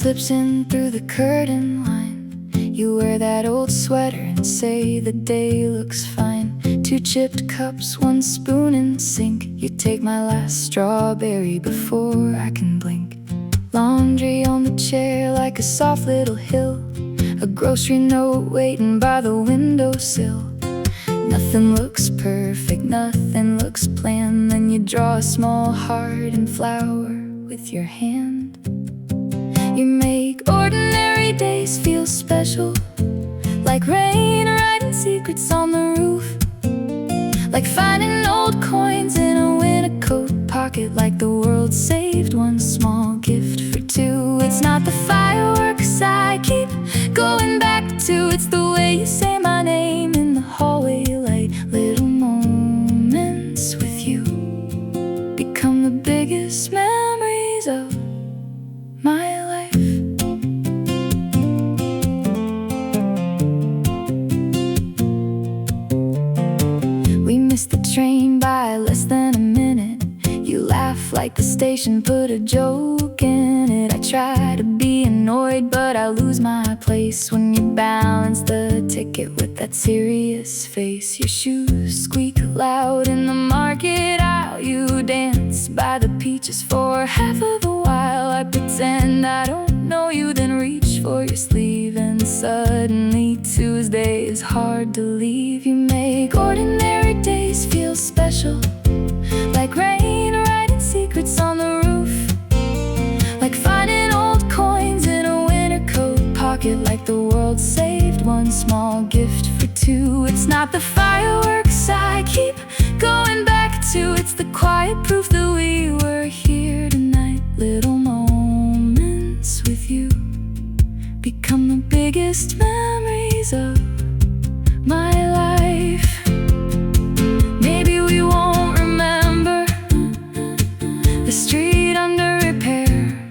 slips in through the curtain line. You wear that old sweater and say the day looks fine. 2 chipped cups, 1 spoon in sink. You take my last strawberry before I can blink. Laundry on the chair like a soft little hill. A grocery note waiting by the windowsill. Nothing looks perfect, nothing looks planned. Then you draw a small heart and flower with your hand. You make ordinary days feel special, like rain writing secrets on the roof, like finding old coins in a winter coat pocket, like the world saved 1 small gift for 2. It's not the fireworks I keep going back to, it's the way you say my name in the hallway light. Little moments with you become the biggest memories of my life. We missed the train by less than a minute. You laugh like the station put a joke in it. I try to be annoyed, but I lose my place when you balance the ticket with that serious face. Your shoes squeak loud in the market aisle. You dance by the peaches for half of a while. I pretend I don't know you, then reach for your sleeve, and suddenly Tuesday is hard to leave. You make ordinary days feel special, like rain writing secrets on the roof, like finding old coins in a winter coat pocket, like the world saved 1 small gift for 2. It's not the fireworks I keep going back to, it's the quiet proof that we were here tonight. Little moments with you become the biggest memories of my life. Maybe we won't remember the street under repair,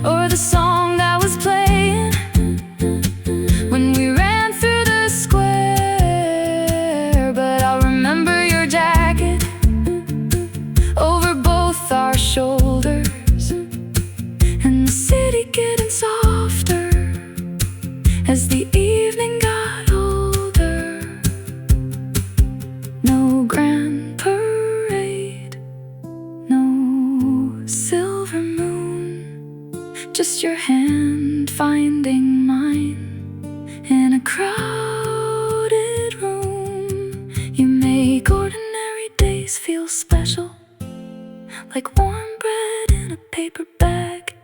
or the song that was playing when we ran through the square. But I'll remember your jacket over both our shoulders, and the city getting softer as the evening got older. No grand parade, no silver moon, just your hand finding mine in a crowded room. You make ordinary days feel special, like warm bread in a paper bag,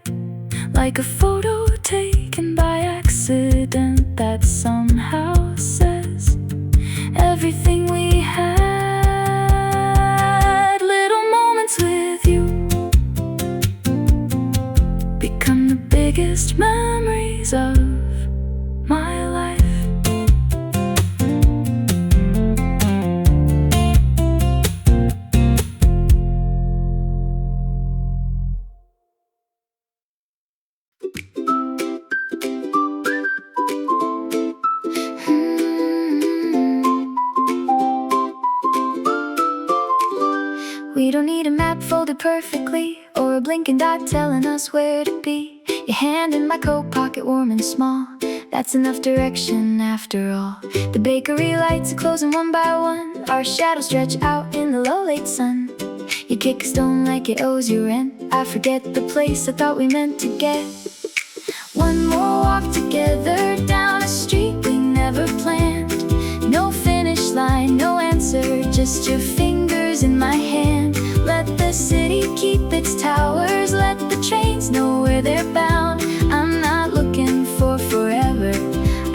like a photo taken by accident that somehow says everything we had. Little moments with you become the biggest memories of my life. We don't need a map folded perfectly, or a blinking dot telling us where to be. Your hand in my coat pocket, warm and small, that's enough direction after all. The bakery lights are closing 1 by 1. Our shadows stretch out in the low late sun. You kick a stone like it owes you rent. I forget the place I thought we meant to get. 1 more walk together down a street we never planned. No finish line, no answer, just your fingers in my hand. Let the city keep its towers, let the trains know where they're bound. I'm not looking for forever,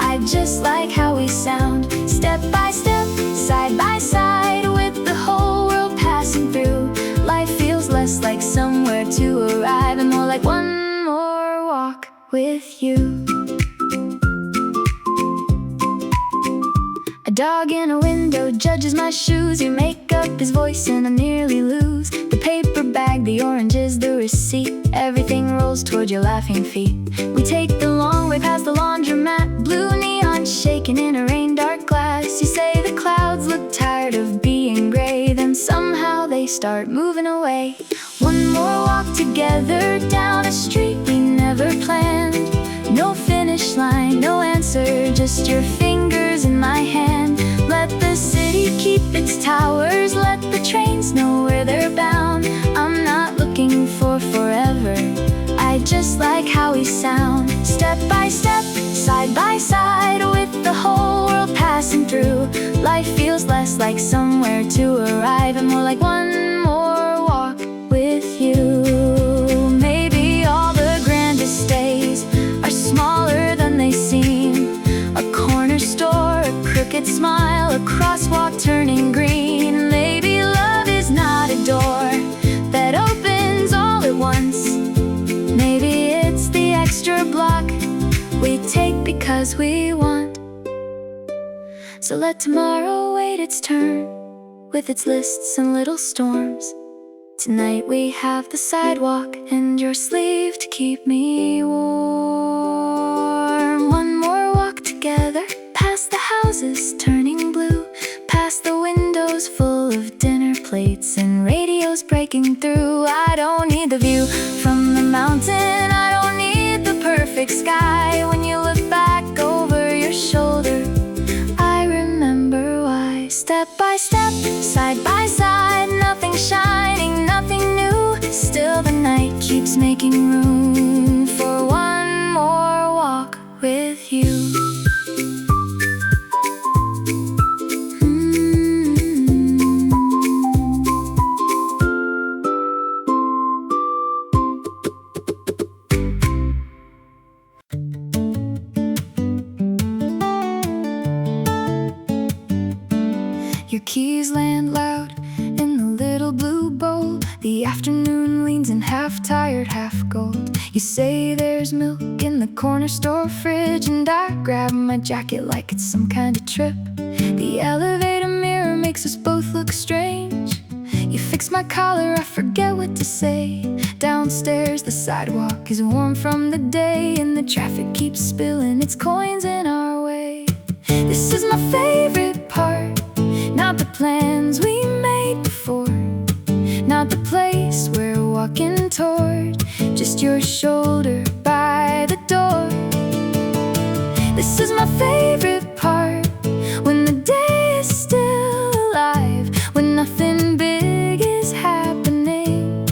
I just like how we sound. Step by step, side by side, with the whole world passing through. Life feels less like somewhere to arrive, and more like 1 more walk with you. A dog in a window judges my shoes. You make up his voice and I nearly lose. The paper bag, the oranges, the receipt, everything rolls toward your laughing feet. We take the long way past the laundromat, blue neon shaking in a rain-dark glass. You say the clouds look tired of being gray, then somehow they start moving away. One more walk together down a street we never planned. No finish line, no answer, just your fingers in my hand. Let the city keep its towers, let the trains know where they're bound. I'm not looking for forever, I just like how we sound. Step by step, side by side, with the whole world passing through. Life feels less like somewhere to arrive and more like one more walk with you. Maybe all the grandest days are smaller than they seem. A corner store, a crooked smile, a crosswalk turning green. Maybe love is not a door that opens all at once. Maybe it's the extra block we take because we want. So let tomorrow wait its turn, with its lists and little storms. Tonight we have the sidewalk and your sleeve to keep me warm. One more walk together, past the houses turning blue, past the windows full of dinner plates and radios breaking through. I don't need the view from the mountain, I don't need the perfect sky. When you look back over your shoulder, I remember why. Step by step, side by side, nothing shining, nothing new. Still the night keeps making room for one more walk with you. Your keys land loud in the little blue bowl. The afternoon leans in, half tired, half gold. You say there's milk in the corner store fridge, and I grab my jacket like it's some kind of trip. The elevator mirror makes us both look strange. You fix my collar, I forget what to say. Downstairs the sidewalk is warm from the day, and the traffic keeps spilling its coins in our way. This is my favorite part, not the plans we made before, not the place we're walking toward, just your shoulder by the door. This is my favorite part, when the day is still alive, when nothing big is happening,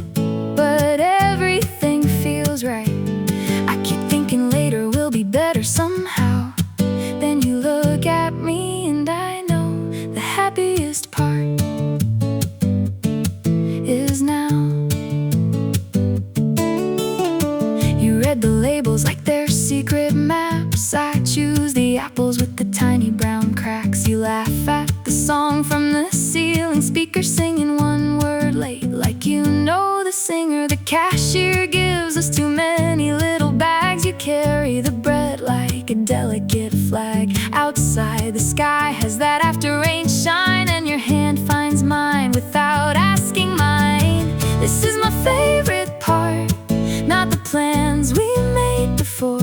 but everything feels right. I keep thinking later will be better somehow. Then you look at me and I know the happiest part is now. You read the labels like they're secret maps. I choose the apples with the tiny brown cracks. You laugh at the song from the ceiling speaker, singing one word late, like you know the singer. The cashier gives us too many little bags. You carry the bread like a delicate flag. Outside the sky has that after rain shine, and your hand finds mine without asking mine. This is my favorite part, not the plans we made before,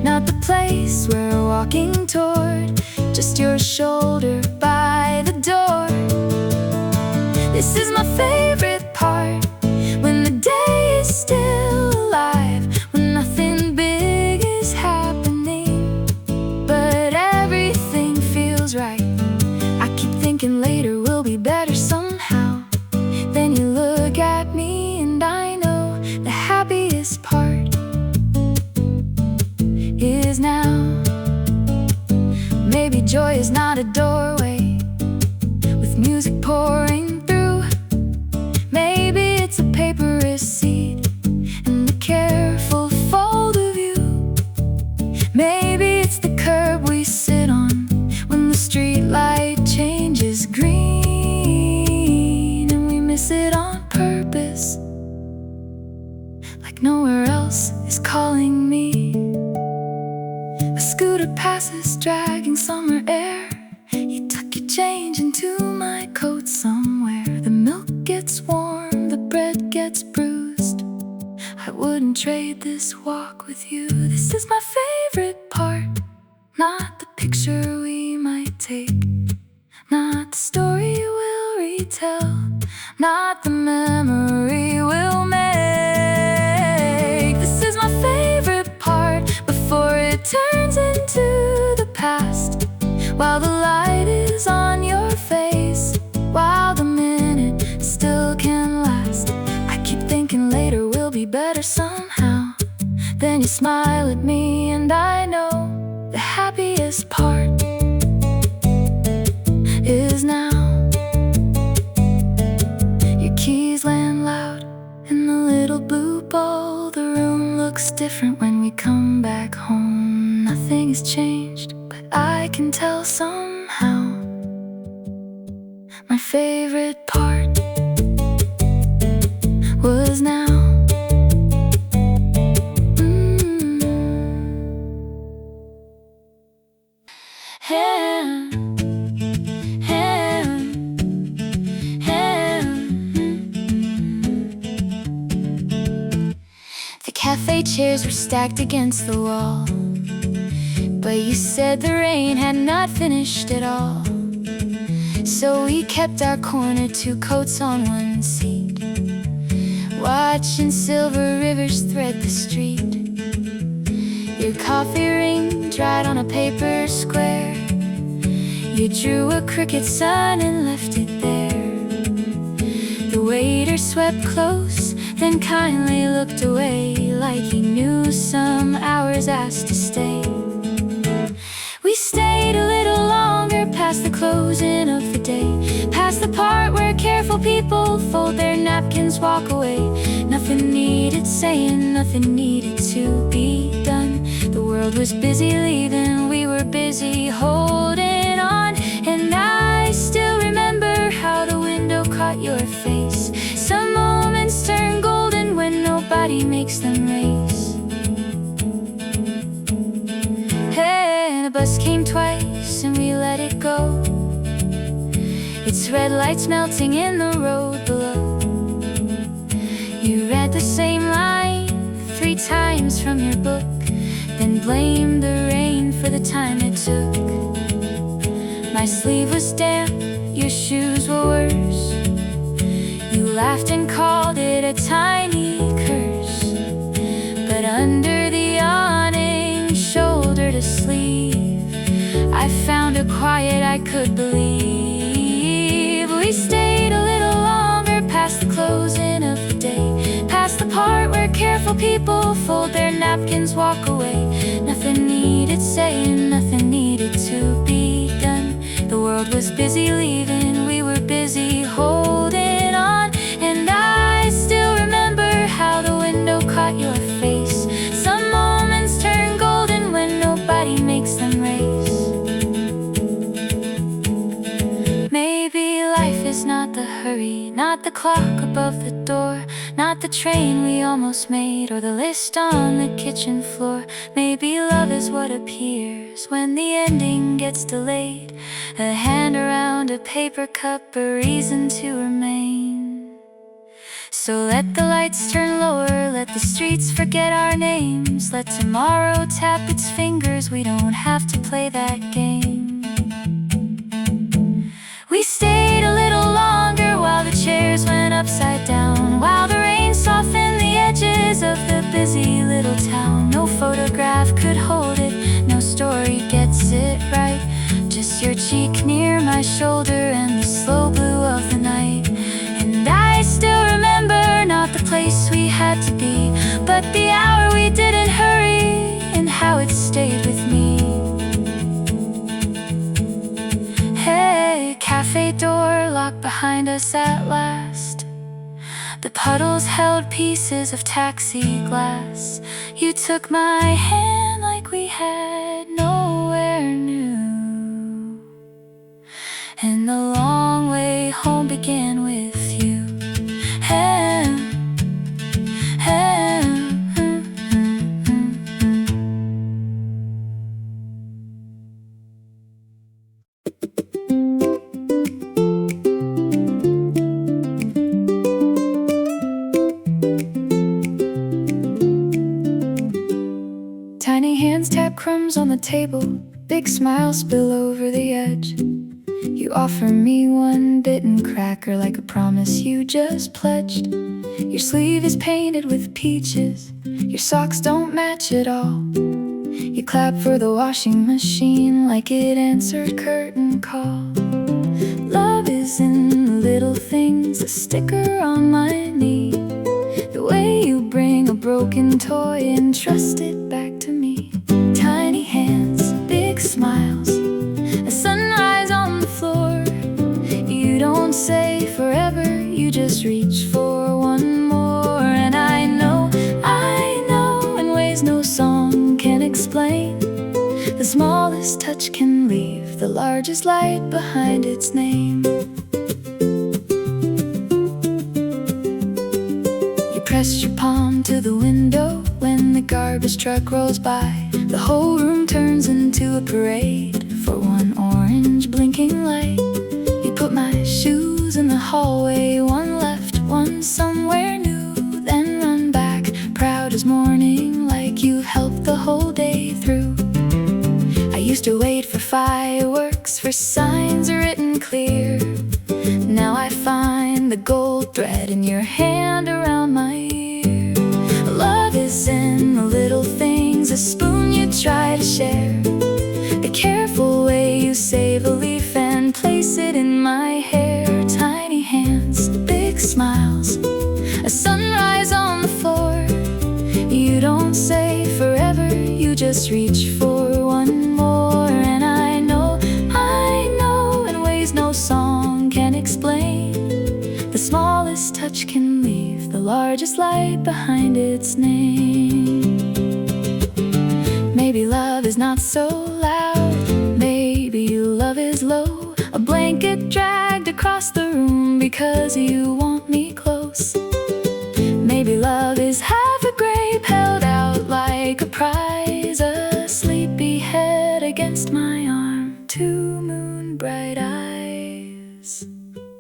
not the place we're walking toward, just your shoulder by the door. This is my favorite part, when the day is still alive, when nothing big is happening, but everything feels right. I keep thinking later will be better somehow. Then you look at me and I know the happiest part is now. Maybe joy is not a doorway with music pouring through. Maybe it's a paper receipt and the careful fold of you. Maybe it's the curb we sit on when the street light changes green, and we miss it on purpose, like nowhere else is calling me. A scooter passes, dragging summer air. You tuck your change into my coat somewhere. The milk gets warm, the bread gets bruised. I wouldn't trade this walk with you. This is my favorite part, not the picture we might take, not the story we'll retell, not the memory while the light is on your face, while the minute still can last. I keep thinking later will be better somehow. Then you smile at me and I know the happiest part is now. Your keys land loud in the little blue bowl. The room looks different when we come back home. Nothing has changed, but I can tell somehow. My favorite part was now. The cafe chairs were stacked against the wall, but you said the rain had not finished at all. So we kept our corner, two coats on one seat, watching silver rivers thread the street. Your coffee ring dried on a paper square. You drew a crooked sun and left it there. The waiter swept close, then kindly looked away, like he knew some hours asked to stay. We stayed a little longer, past the closing of the day, past the part where careful people fold their napkins, walk away. Nothing needed saying, nothing needed to be done. The world was busy leaving, we were busy holding on. And I still remember how the window caught your face. Some moments turn golden when nobody makes them race. Hey, the bus came twice and we let it go, its red lights melting in the road below. You read the same line 3 times from your book, then blamed the rain for the time it took. My sleeve was damp, your shoes were worse. You laughed and called it a tiny curse, but under the awning, shoulder to sleeve, I found a quiet I could believe. We stayed a little longer, past the closing of the day, past the part where careful people fold their napkins, walk away. Nothing needed saying, nothing needed to be done. The world was busy leaving, we were busy holding on. And I still remember how the window caught your face. Some moments turn golden when nobody makes them race. Maybe life is not the hurry, not the clock above the door, not the train we almost made, or the list on the kitchen floor. Maybe love is what appears when the ending gets delayed, a hand around a paper cup, a reason to remain. So let the lights turn lower, let the streets forget our names, let tomorrow tap its fingers, we don't have to play that game. We stayed a little longer while the chairs went upside down, while the rain softened the edges of the busy little town. No photograph could hold it, no story gets it right, just your cheek near my shoulder and the slow blue of the night. And I still remember not the place we had to be, but the hour we didn't hurry, and how it stayed with me. Hey, cafe door locked behind us at last. The puddles held pieces of taxi glass. You took my hand like we had nowhere new, and the long way home began with you. Tiny hands tap crumbs on the table, big smiles spill over the edge. You offer me one bitten cracker like a promise you just pledged. Your sleeve is painted with peaches, your socks don't match at all. You clap for the washing machine like it answered curtain call. Love is in the little things, a sticker on my knee, the way you bring a broken toy and trust it back to me. Tiny hands, big smiles, a sunrise on the floor. You don't say forever, you just reach for one more. And I know, in ways no song can explain, the smallest touch can leave the largest light behind its name. You press your palm to the window when the garbage truck rolls by. The whole room turns into a parade for one orange blinking light. You put my shoes in the hallway, one left, one somewhere new, then run back, proud as morning, like you've helped the whole day through. I used to wait for fireworks, for signs written clear. Now I find the gold thread in your hand around my ear. Love is in the little things, a spoon you try to share, the careful way you save a leaf and place it in my hair. Tiny hands, big smiles, a sunrise on the floor. You don't say forever, you just reach for one more. And I know, in ways no song can explain, the smallest touch can leave the largest light behind its name. Maybe love is not so loud, maybe love is low, a blanket dragged across the room because you want me close. Maybe love is half a grape held out like a prize, a sleepy head against my arm, two moon bright eyes.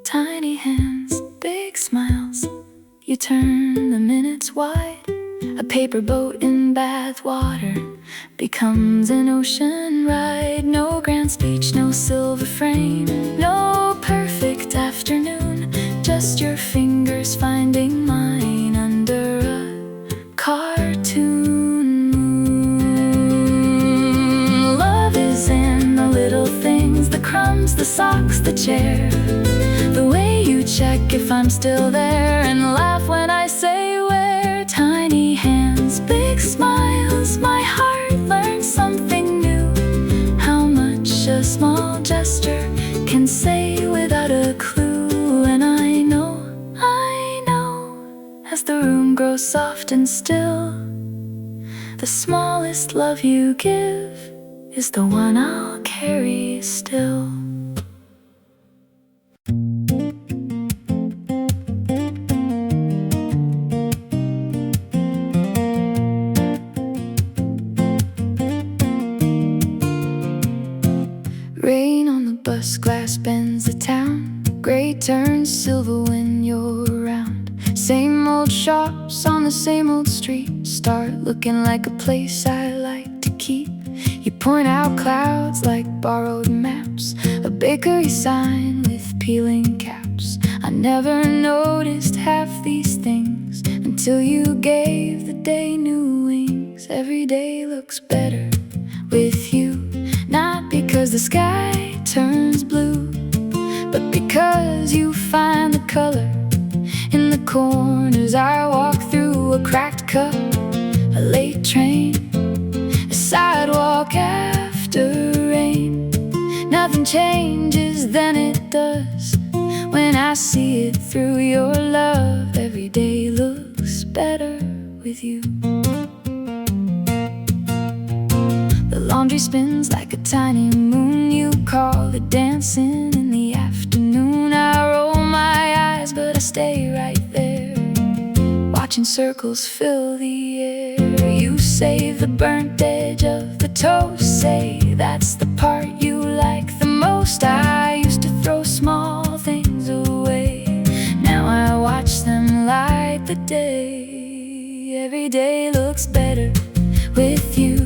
Tiny hands, big smiles, you turn the minutes wide. A paper boat in bath water becomes an ocean ride. No grand speech, no silver frame, no perfect afternoon, just your fingers finding mine under a cartoon moon. Love is in the little things, the crumbs, the socks, the chair, the way you check if I'm still there and laugh when I say where. Tiny hands, big smiles, my heart learned something new. How much a small gesture can say without a clue. And I know, as the room grows soft and still, the smallest love you give is the one I'll carry still. Rain on the bus, glass bends the town, gray turns silver when you're around. Same old shops on the same old street start looking like a place I like to keep. You point out clouds like borrowed maps, a bakery sign with peeling caps. I never noticed half these things until you gave the day new wings. Every day looks better with you, not because the sky turns blue, but because you find the color in the corners. I walk through a cracked cup, a late train, a sidewalk after rain. Nothing changes, then it does when I see it through your love. Every day looks better with you. The laundry spins like a tiny moon, you call it dancing in the afternoon. I roll my eyes, but I stay right there, watching circles fill the air. You save the burnt edge of the toast, say that's the part you like the most. I used to throw small things away, now I watch them light the day. Every day looks better with you,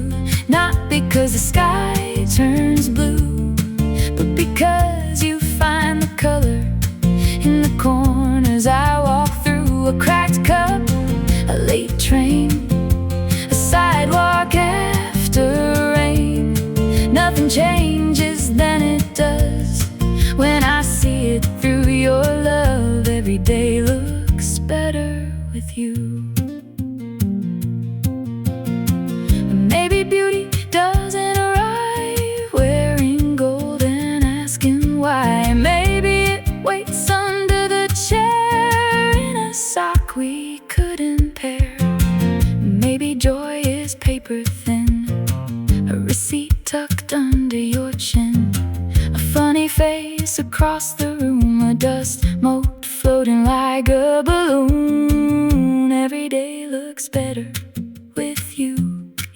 not because the sky turns blue, but because you find the color in the corners. I walk through a cracked cup, a late train, a sidewalk after you. Maybe beauty doesn't arrive wearing gold and asking why. Maybe it waits under the chair in a sock we couldn't pair. Maybe joy is paper thin, a receipt tucked under your chin, a funny face across the room, a dust mote floating like a balloon. Every day looks better with you,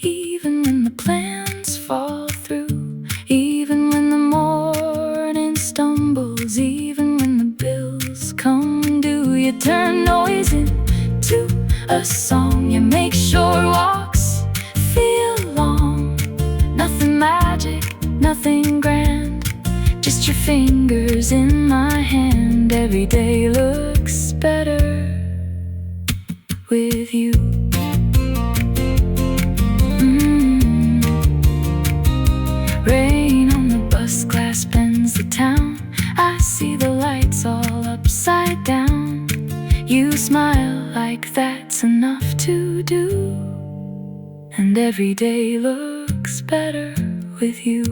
even when the plans fall through, even when the morning stumbles, even when the bills come due. You turn noise into a song, you make short walks feel long. Nothing magic, nothing grand, just your fingers in my hand. Every day looks better with you. Rain on the bus, glass bends the town. I see the lights all upside down. You smile like that's enough to do, and every day looks better with you.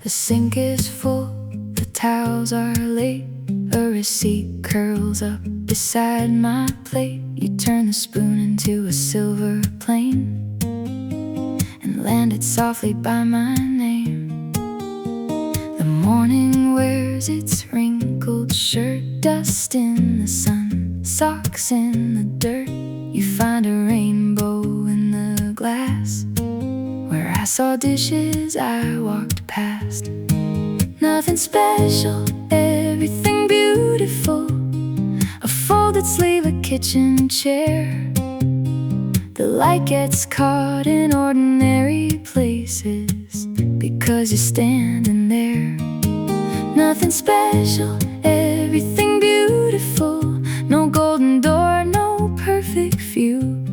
The sink is full, the towels are late, a receipt curls up beside my plate. You turn the spoon into a silver plane and land it softly by my name. The morning wears its wrinkled shirt, dust in the sun, socks in the dirt. You find a rainbow in the glass where I saw dishes I walked past. Nothing special, everything beautiful, a folded sleeve, a kitchen chair. The light gets caught in ordinary places because you're standing there. Nothing special, everything beautiful, no golden door, no perfect view,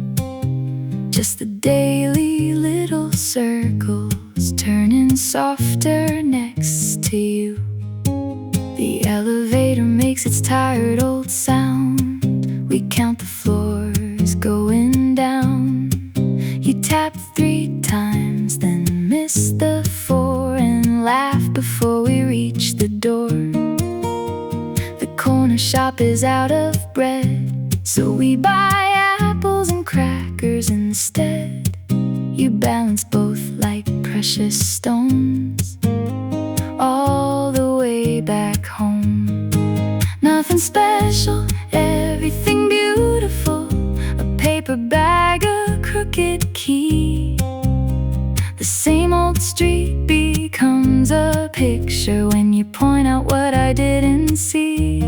just the daily little circles turning softer next to you. The elevator makes its tired old sound. We count the floors going down. You tap 3 times, then miss the 4 and laugh before we reach the door. The corner shop is out of bread, so we buy apples and crackers instead. You balance both like precious stones all the way back home. Nothing special, everything beautiful, a paper bag, a crooked key. The same old street becomes a picture when you point out what I didn't see.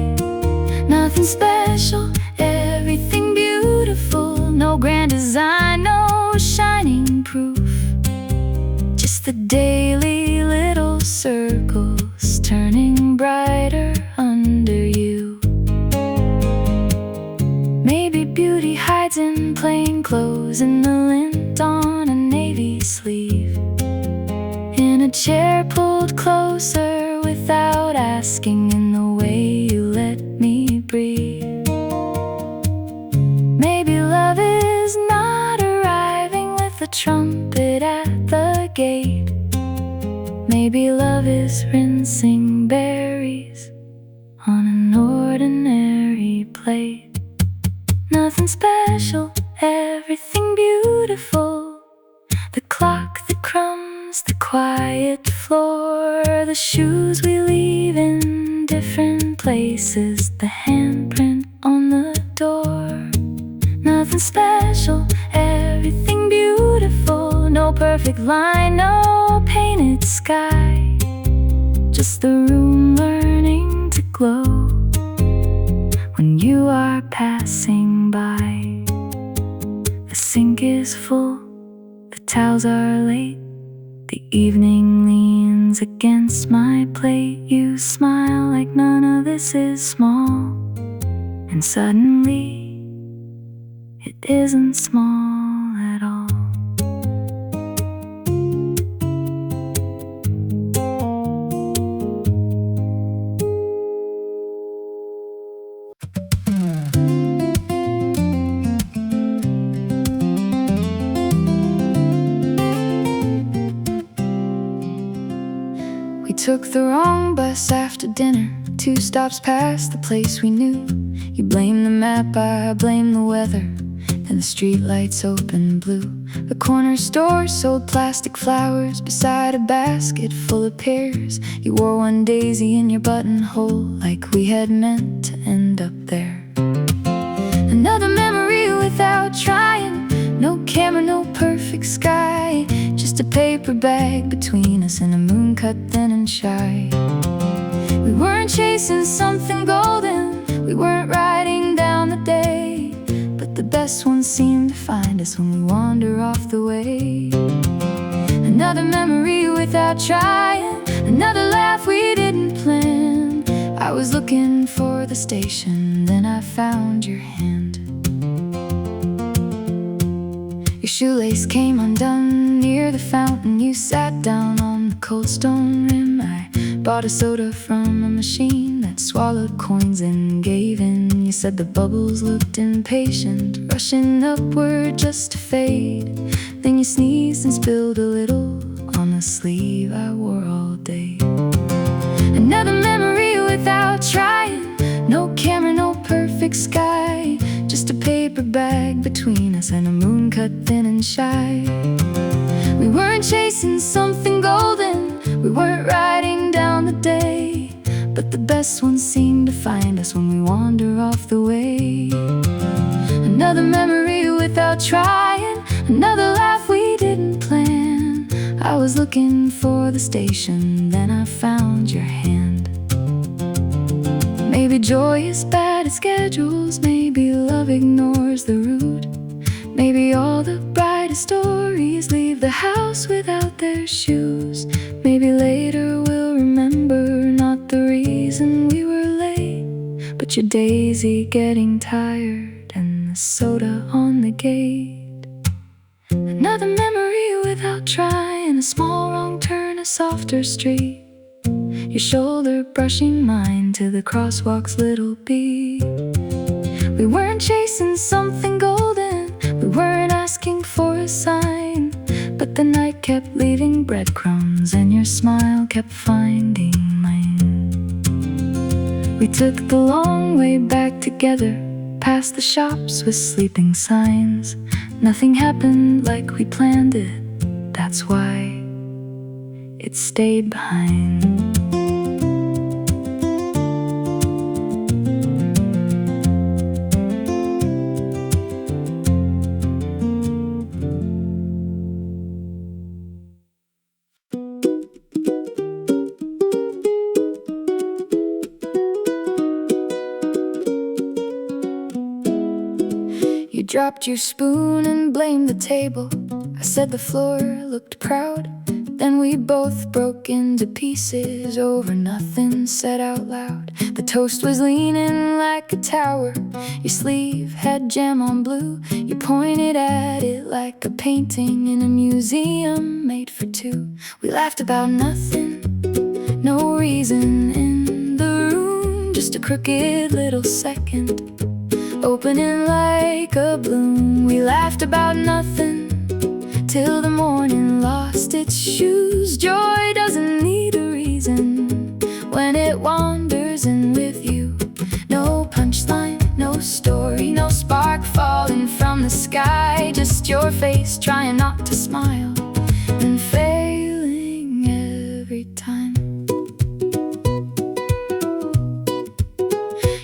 Nothing special, everything beautiful, no grand design, no shining proof, just the daily little circles turning brighter under you. Maybe beauty hides in plain clothes, in the lint on a navy sleeve, in a chair pulled closer without asking, in the way you let me breathe. Maybe love is not arriving with a trumpet at the gate. Maybe love is rinsing berries on an ordinary plate. Nothing special, everything beautiful, the clock, the crumbs, the quiet floor, the shoes we leave in different places, the handprint on the door. Nothing special, everything beautiful, no perfect line, no painted sky, just the room learning to glow when you are passing by. The sink is full, the towels are late, the evening leans against my plate. You smile like none of this is small. And suddenly, it isn't small at all. We took the wrong bus after dinner, 2 stops past the place we knew. You blame the map, I blame the weather, then the streetlights opened blue. The corner store sold plastic flowers beside a basket full of pears. You wore one daisy in your buttonhole, like we had meant to end up there. Another memory without trying, no camera, no perfect sky, just a paper bag between us and a moon cut thin and shy. We weren't chasing something golden, we weren't writing down the day, but the best ones seem to find us when we wander off the way. Another memory without trying, another laugh we didn't plan. I was looking for the station, then I found your hand. Your shoelace came undone near the fountain. You sat down on the cold stone rim. I bought a soda from a machine that swallowed coins and gave in. You said the bubbles looked impatient, rushing upward just to fade. Then you sneezed and spilled a little on the sleeve I wore all day. Another memory without trying, no camera, no perfect sky, just a paper bag between us and a moon cut thin and shy. We weren't chasing something golden, we weren't writing down the day, but the best ones seem to find us when we wander off the way. Another memory without trying, another laugh we didn't plan. I was looking for the station, then I found your hand. Maybe joy is bad at schedules, maybe love ignores the route. Maybe all the brightest stories leave the house without their shoes. Maybe later we'll remember not the reason we were late, but your daisy getting tired and the soda on the gate. Another memory without trying, a small wrong turn, a softer street, your shoulder brushing mine to the crosswalk's little beat. We weren't chasing something golden, we weren't asking for a sign, but the night kept leaving breadcrumbs and your smile kept finding mine. We took the long way back together, past the shops with sleeping signs. Nothing happened like we planned it, that's why it stayed behind. You dropped your spoon and blamed the table. I said the floor looked proud. Then we both broke into pieces over nothing said out loud. The toast was leaning like a tower, your sleeve had jam on blue. You pointed at it like a painting in a museum made for two. We laughed about nothing, no reason in the room, just a crooked little second opening like a bloom. We laughed about nothing till the morning lost its shoes. Joy doesn't need a reason when it wanders in with you. No punchline, no story, no spark falling from the sky, just your face trying not to smile and failing every time.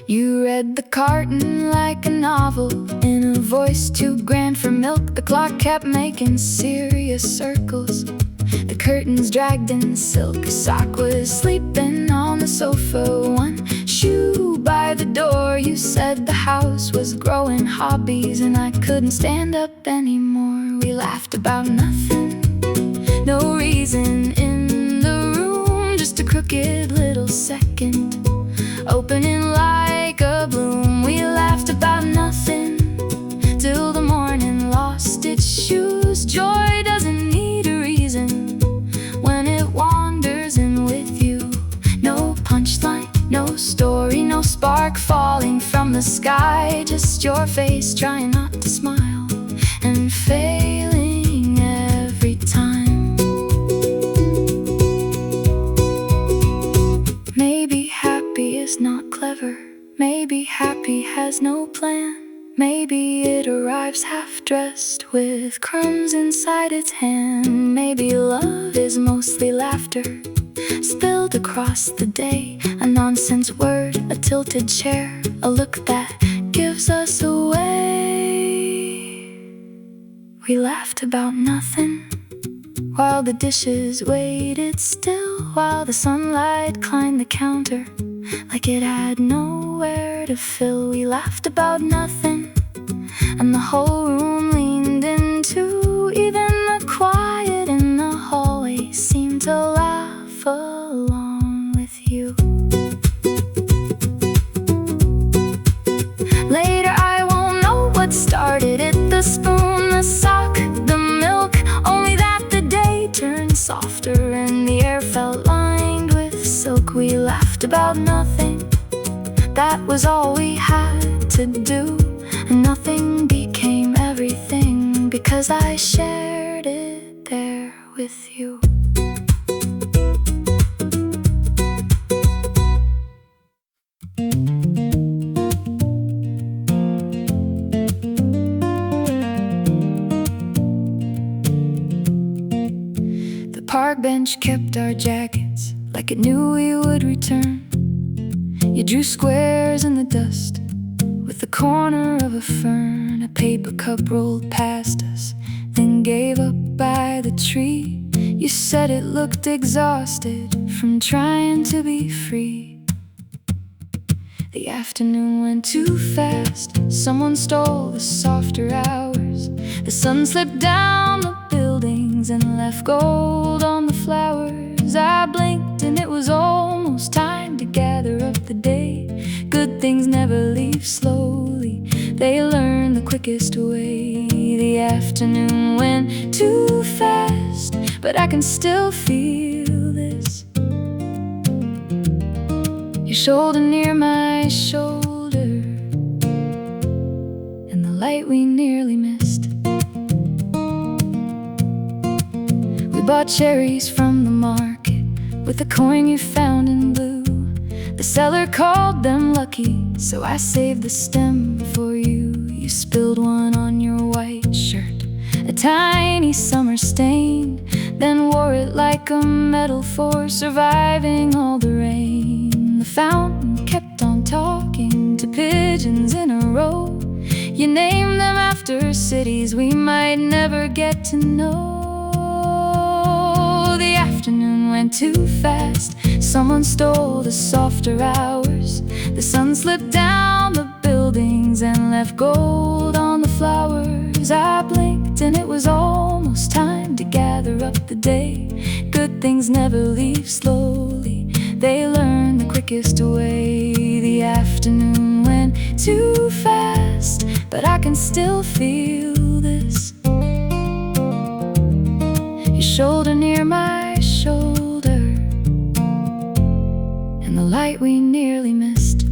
You read the carton like a novel in a voice too grand for milk. The clock kept making serious circles, the curtains dragged in silk. A sock was sleeping on the sofa, one shoe by the door. You said the house was growing hobbies and I couldn't stand up anymore. We laughed about nothing, no reason in the room, just a crooked little second opening like a bloom. We laughed the sky, just your face trying not to smile and failing every time. Maybe happy is not clever, maybe happy has no plan. Maybe it arrives half-dressed with crumbs inside its hand. Maybe love is mostly laughter spilled across the day, a nonsense word, a tilted chair, a look that gives us away. We laughed about nothing while the dishes waited still, while the sunlight climbed the counter like it had nowhere to fill. We laughed about nothing, and the whole room leaned into. Even the quiet in the hallway seemed to laugh along with you. Later I won't know what started it, the spoon, the sock, the milk, only that the day turned softer and the air felt lined with silk. We laughed about nothing, that was all we had to do, and nothing became everything because I shared it there with you. The park bench kept our jackets like it knew we would return. You drew squares in the dust with the corner of a fern. A paper cup rolled past us, then gave up by the tree. You said it looked exhausted from trying to be free. The afternoon went too fast, someone stole the softer hours. The sun slipped down the buildings and left gold on the flowers. I blinked and it was almost time to gather up the day. Good things never leave slowly, they learn the quickest way. The afternoon went too fast, but I can still feel this. Your shoulder near my shoulder, and the light we nearly missed. We bought cherries from the market with the coin you found in blue. The seller called them lucky, so I saved the stem for you. You spilled one on your white shirt, a tiny summer stain, then wore it like a medal for surviving all the rain. The fountain kept on talking to pigeons in a row. You named them after cities we might never get to know. The afternoon went too fast, someone stole the softer hours. The sun slipped down the buildings and left gold on the flowers. I blinked and it was almost time to gather up the day. Good things never leave slowly, they learn the quickest way. The afternoon went too fast, but I can still feel this. Your shoulder near my shoulder, and the light we nearly missed.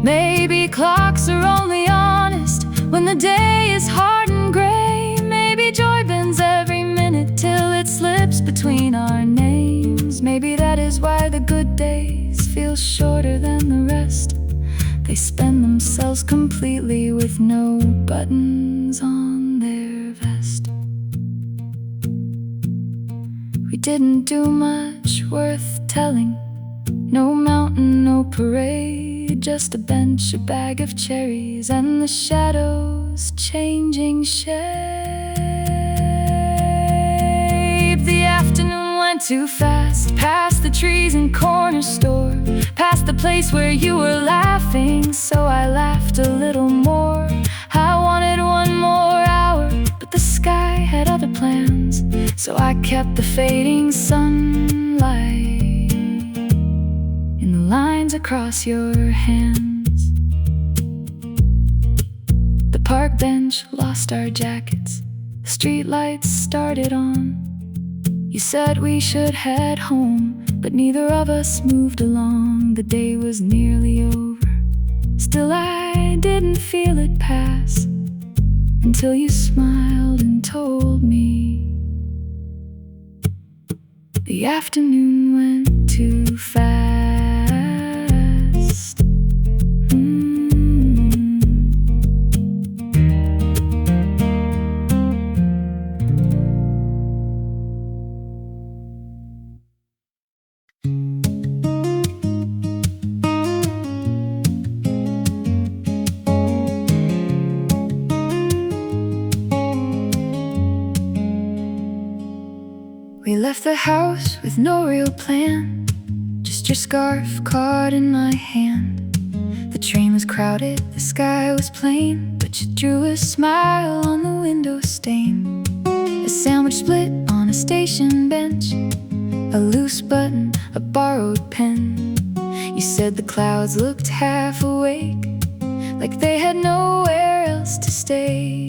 Maybe clocks are only honest when the day is hard and gray. Maybe joy bends every minute till it slips between our names. Maybe that is why the good days feel shorter than the rest. They spend themselves completely with no buttons on their vest. We didn't do much worth telling, no mountain, no parade, just a bench, a bag of cherries, and the shadows changing shape. The afternoon went too fast, past the trees and corner store, past the place where you were laughing, so I laughed a little more. I wanted one more hour, but the sky had other plans, so I kept the fading sunlight in the lines across your hands. The park bench lost our jackets, the street lights started on. You said we should head home, but neither of us moved along. The day was nearly over. Still I didn't feel it pass until you smiled and told me the afternoon went too fast. We left the house with no real plan, just your scarf caught in my hand. The train was crowded, the sky was plain, but you drew a smile on the window stain. A sandwich split on a station bench, a loose button, a borrowed pen. You said the clouds looked half awake, like they had nowhere else to stay.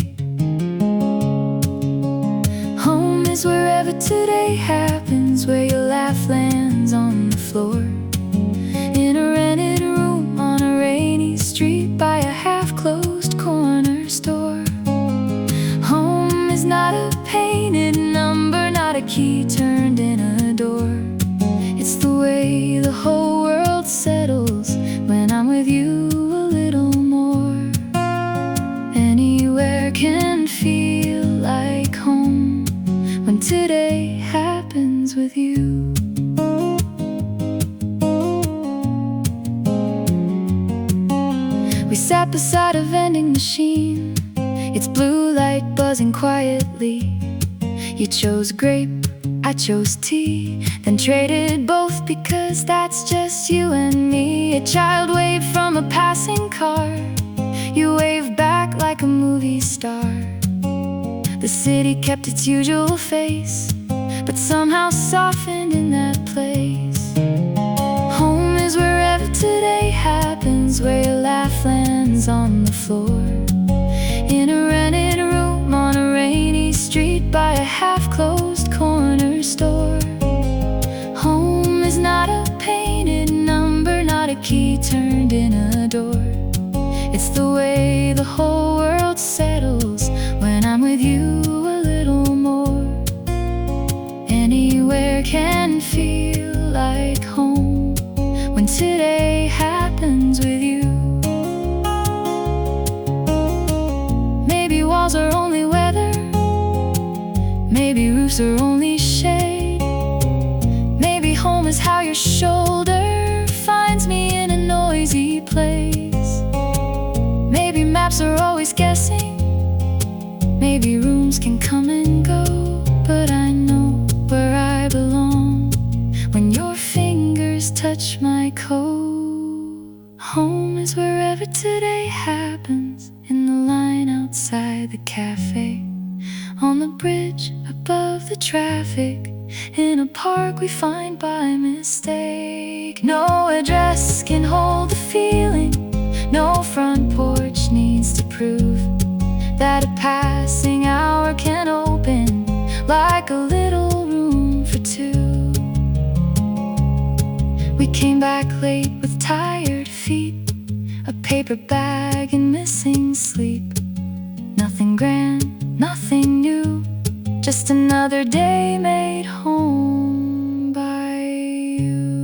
Home is wherever today happens, where your laugh lands on the floor, in a rented room on a rainy street by a half-closed corner store. Home is not a painted number, not a key turned in a door. It's the way the whole world settles when I'm with you a little more. Anywhere can feel like home when today happens with you. We sat beside a vending machine, its blue light buzzing quietly. You chose grape, I chose tea, then traded both because that's just you and me. A child waved from a passing car, you waved back like a movie star. The city kept its usual face, but somehow softened in that place. Home is wherever today happens, where your laugh lands on the floor, in a rented room on a rainy street by a half-closed corner store. Home is not a painted number, not a key turned in a door. It's the way the whole world settles when I'm with you a little more. Anywhere can feel like home when today happens with you. Maybe walls are only weather, maybe roofs are only shade. Maybe home is how your shoulder finds me in a noisy place. Maybe maps are always guessing, maybe rooms can come and go, but I know where I belong when your fingers touch my coat. Home is wherever today happens, in the line outside the cafe, on the bridge above the traffic, in a park we find by mistake. No address can hold the feeling, no front porch needs to prove that a passing hour can open like a little room for two. We came back late with tired feet, a paper bag and missing sleep. Nothing grand, nothing new, just another day made home by you.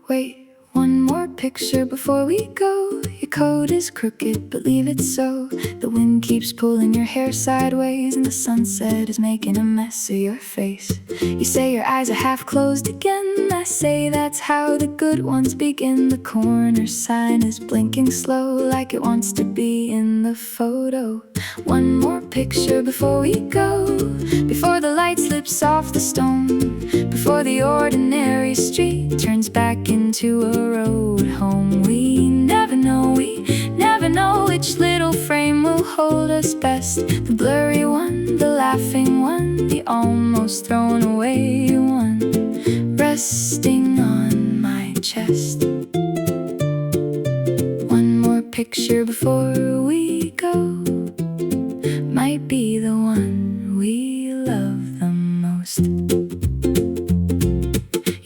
Wait, one more picture before we go. Your coat is crooked, but leave it so. The wind keeps pulling your hair sideways, and the sunset is making a mess of your face. You say your eyes are half closed again. I say that's how the good ones begin. The corner sign is blinking slow, like it wants to be in the photo. One more picture before we go, before the light slips off the stone, before the ordinary street turns back into a road home. We never know which little hold us best. The blurry one, the laughing one, the almost thrown away one, resting on my chest. One more picture before we go, might be the one we love the most.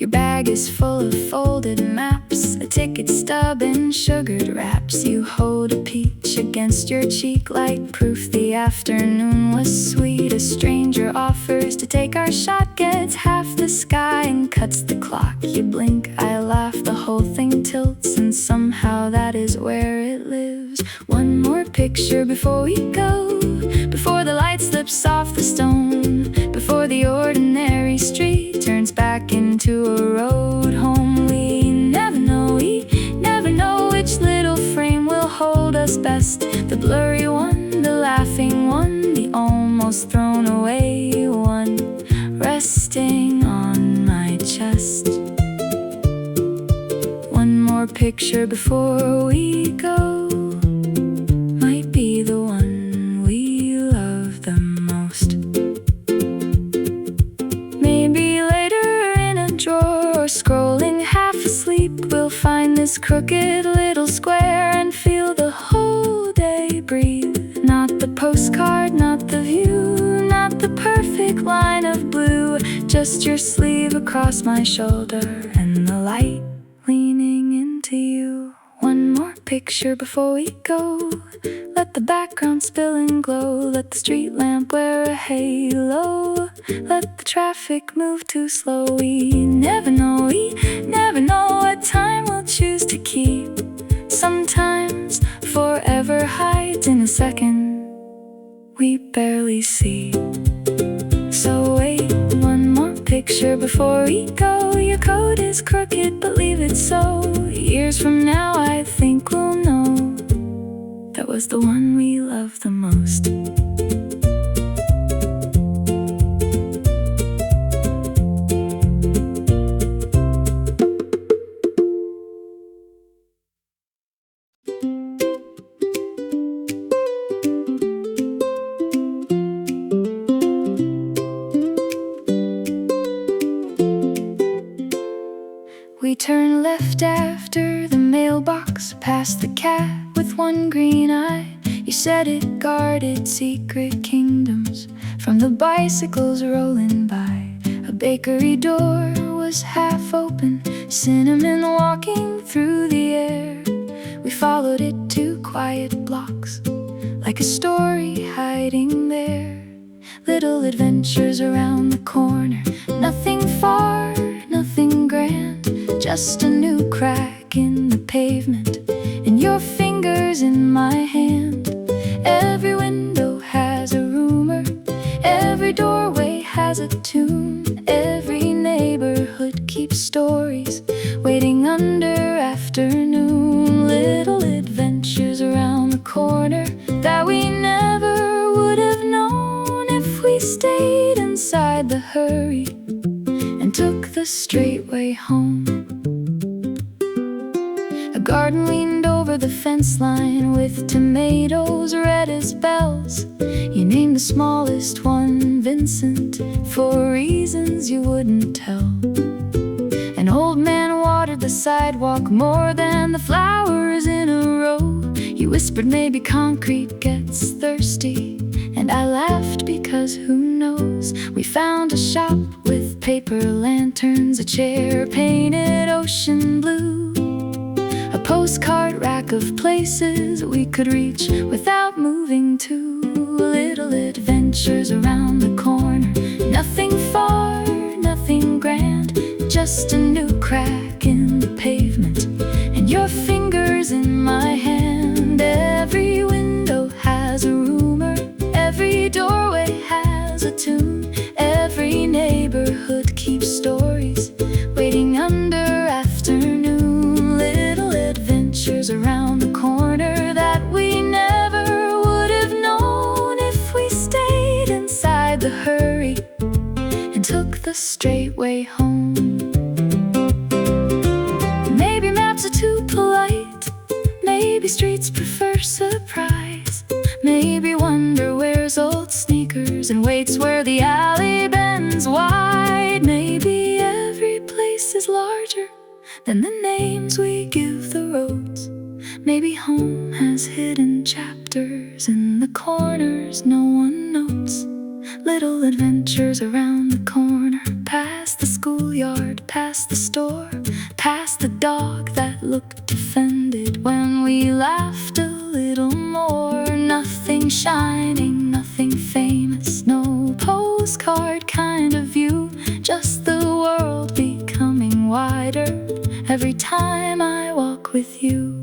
Your bag is full of folded maps, a ticket stub and sugared wraps. You hold a peach against your cheek like proof the afternoon was sweet. A stranger offers to take our shot, gets half the sky and cuts the clock. You blink, I laugh, the whole thing tilts, and somehow that is where it lives. One more picture before we go, before the light slips off the stone, before the ordinary street turns back into a road home. We never know which little frame will hold us best. The blurry one, the laughing one, the almost thrown away one, resting on my chest. One more picture before we go, might be the one we love the most. Maybe later in a drawer, or scrolling half asleep, we'll find this crooked little square and feel the whole day breathe. Not the postcard, not the view, not the perfect line of blue, just your sleeve across my shoulder and the light leaning into you. One more picture before we go, let the background spill and glow, let the street lamp wear a halo, let the traffic move too slow. We never know what time we'll choose to keep. Sometimes forever hides in a second we barely see. So wait, one more picture before we go. Your code is crooked, but leave it so. Years from now I think we'll know that was the one we love the most. We turn left after the mailbox, past the cat with one green eye. You said it guarded secret kingdoms from the bicycles rolling by. A bakery door was half open, cinnamon walking through the air. We followed it 2 quiet blocks, like a story hiding there. Little adventures around the corner, nothing far, nothing grand, just a new crack in the pavement and your fingers in my hand. Every window has a rumor, every doorway has a tune, every neighborhood keeps stories waiting under afternoon. Little adventures around the corner that we never would have known if we stayed inside the hurry and took the straight way home. A garden leaned over the fence line with tomatoes red as bells. You named the smallest one Vincent for reasons you wouldn't tell. An old man watered the sidewalk more than the flowers in a row. You whispered maybe concrete gets thirsty, and I laughed because who knows. We found a shop with paper lanterns, a chair painted ocean blue, a postcard rack of places we could reach without moving to. Little adventures around the corner, nothing far, nothing grand, just a new crack in the pavement and your fingers in my hand. Every window has a rumor, every doorway has a tune, every neighborhood keeps stories waiting under afternoon. Little adventures around the corner that we never would have known if we stayed inside the hurry and took the straight way home. Maybe maps are too polite, maybe streets prefer surprise, maybe Maybe wonder wears old sneakers and waits where the alley bends wide. Maybe every place is larger than the names we give the roads. Maybe home has hidden chapters in the corners no one notes. Little adventures around the corner, past the schoolyard, past the store, past the dog that looked offended when we laughed a little more. Nothing shining, nothing famous, no postcard kind of view, just the world becoming wider every time I walk with you.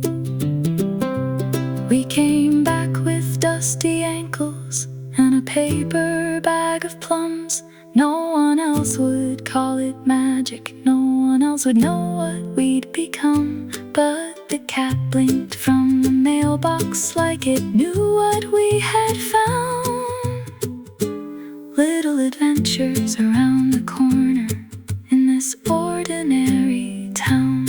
We came back with dusty ankles and a paper bag of plums. No one else would call it magic, no one else would know what we'd become. But the cat blinked from the mailbox like it knew what we had found. Little adventures around the corner in this ordinary town.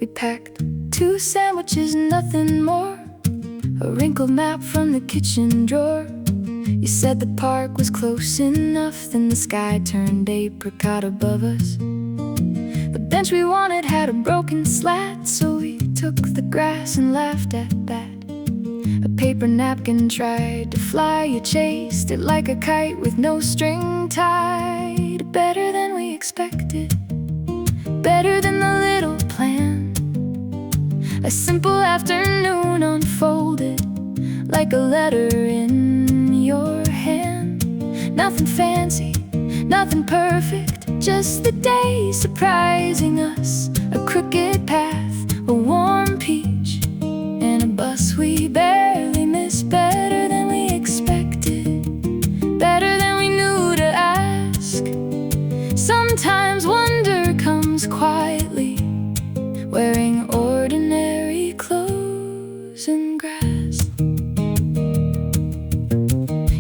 We packed 2 sandwiches, nothing more, a wrinkled map from the kitchen drawer. You said the park was close enough, then the sky turned apricot above us. The bench we wanted had a broken slat, so we took the grass and laughed at that. A paper napkin tried to fly, you chased it like a kite with no string tied. Better than we expected, better than the little plan. A simple afternoon unfolded like a letter in your hand. Nothing fancy, nothing perfect, just the day surprising us. A crooked path, a warm peach, and a bus we barely missed. Better than we expected, better than we knew to ask. Sometimes wonder comes quietly, wearing ordinary clothes and grass.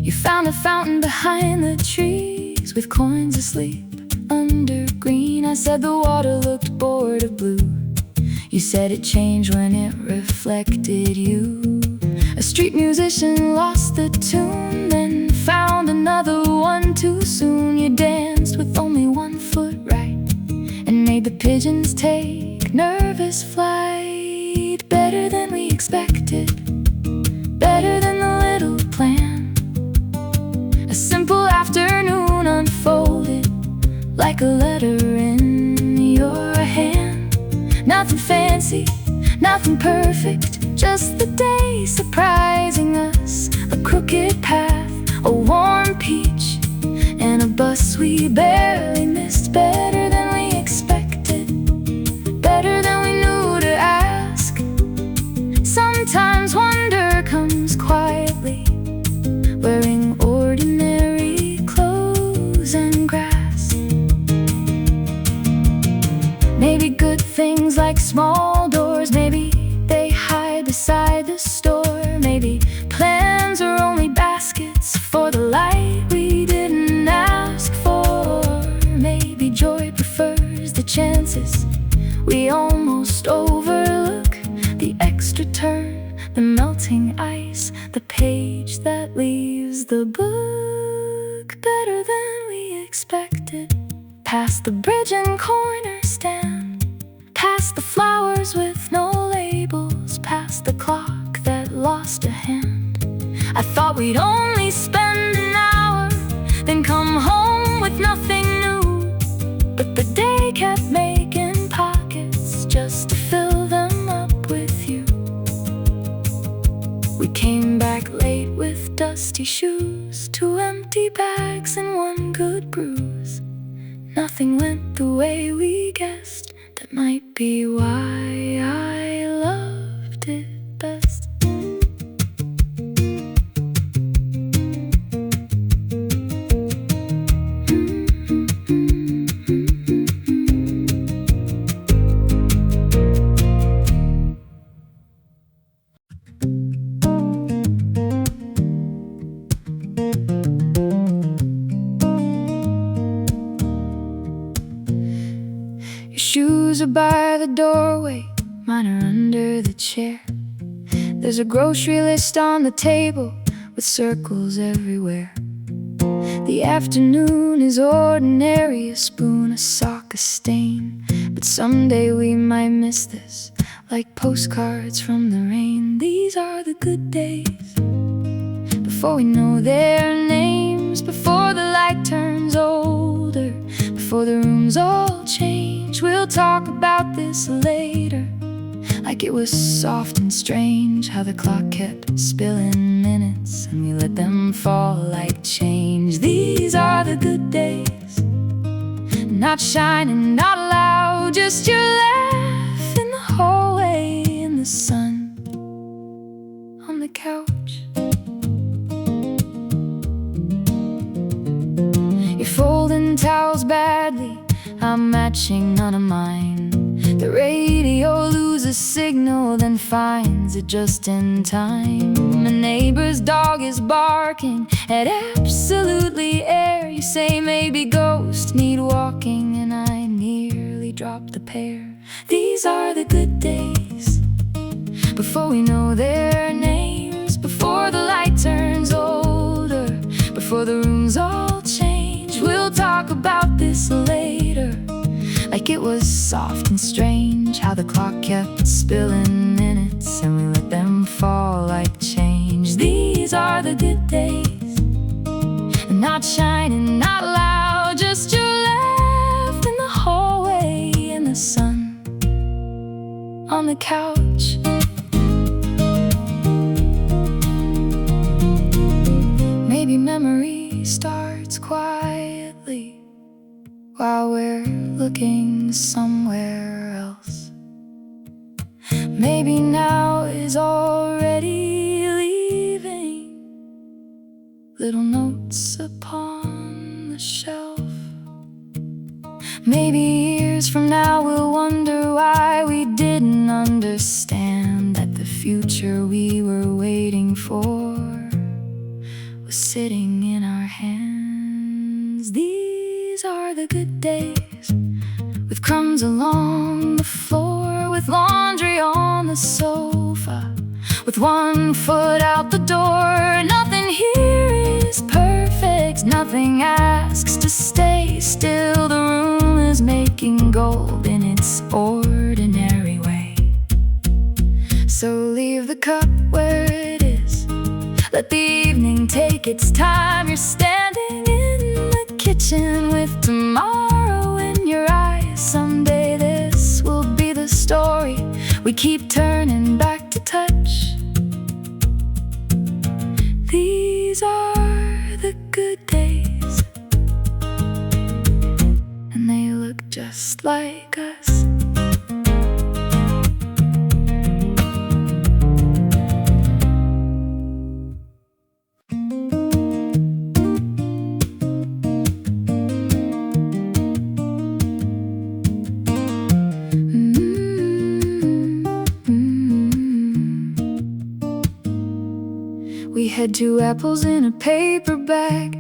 You found a fountain behind the trees with coins asleep under green. I said the water looked bored of blue. You said it changed when it reflected you. A street musician lost the tune, then found another one too soon. You danced with only one foot right and made the pigeons take nervous flight. Better than we expected, better than the little plan. A simple afternoon unfolded like a letter in your hand. Nothing fancy, nothing perfect, just the day surprising us. A crooked path, a warm peach, and a bus we barely missed. Better than we expected, better than we knew to ask. Sometimes wonder comes quietly, wearing ordinary clothes and grass. Maybe good things like small doors, maybe they hide beside the store. Maybe plans are only baskets for the light we didn't ask for. Maybe joy prefers the chances we almost overlook, the extra turn, the melting ice, the page that leaves the book. Better than we expected, past the bridge and corner stand, past the flowers with no labels, past the clock that lost a hand. I thought we'd only spend an hour, then come home with nothing new. But the day kept making pockets just to fill them up with you. We came back late with dusty shoes, 2 empty bags and 1 good bruise. Nothing went the way we guessed, that might be why I loved it best. are by the doorway, mine are under the chair. There's a grocery list on the table with circles everywhere. The afternoon is ordinary, a spoon, a sock, a stain. But someday we might miss this, like postcards from the rain. These are the good days, before we know their names, before the light turns older, before the rooms all change. We'll talk about this later, like it was soft and strange, how the clock kept spilling minutes and we let them fall like change. These are the good days, not shining, not loud, just your laugh in the hallway, in the sun, on the couch. You're folding towels badly, I'm matching none of mine. The radio loses signal, then finds it just in time. My neighbor's dog is barking at absolutely air. You say maybe ghosts need walking, and I nearly dropped the pair. These are the good days, before we know their names, before the light turns older, before the rooms all change. We'll talk about this later, like it was soft and strange, how the clock kept spilling minutes and we let them fall like change. These are the good days, not shining, not loud, just your laugh in the hallway, in the sun, on the couch. Maybe memory starts quietly while we're looking somewhere else. Maybe now is already leaving, little notes upon the shelf. Maybe years from now we'll wonder why we didn't understand that the future we were waiting for was sitting in our hands. These are the good days, with crumbs along the floor, with laundry on the sofa, with one foot out the door. Nothing here is perfect, nothing asks to stay still. The room is making gold in its ordinary way. So leave the cup where it is, let the evening take its time. You're standing in the kitchen with tomorrow in your eyes. Someday this will be the story we keep turning back to touch. These are the good days, and they look just like us. We had 2 apples in a paper bag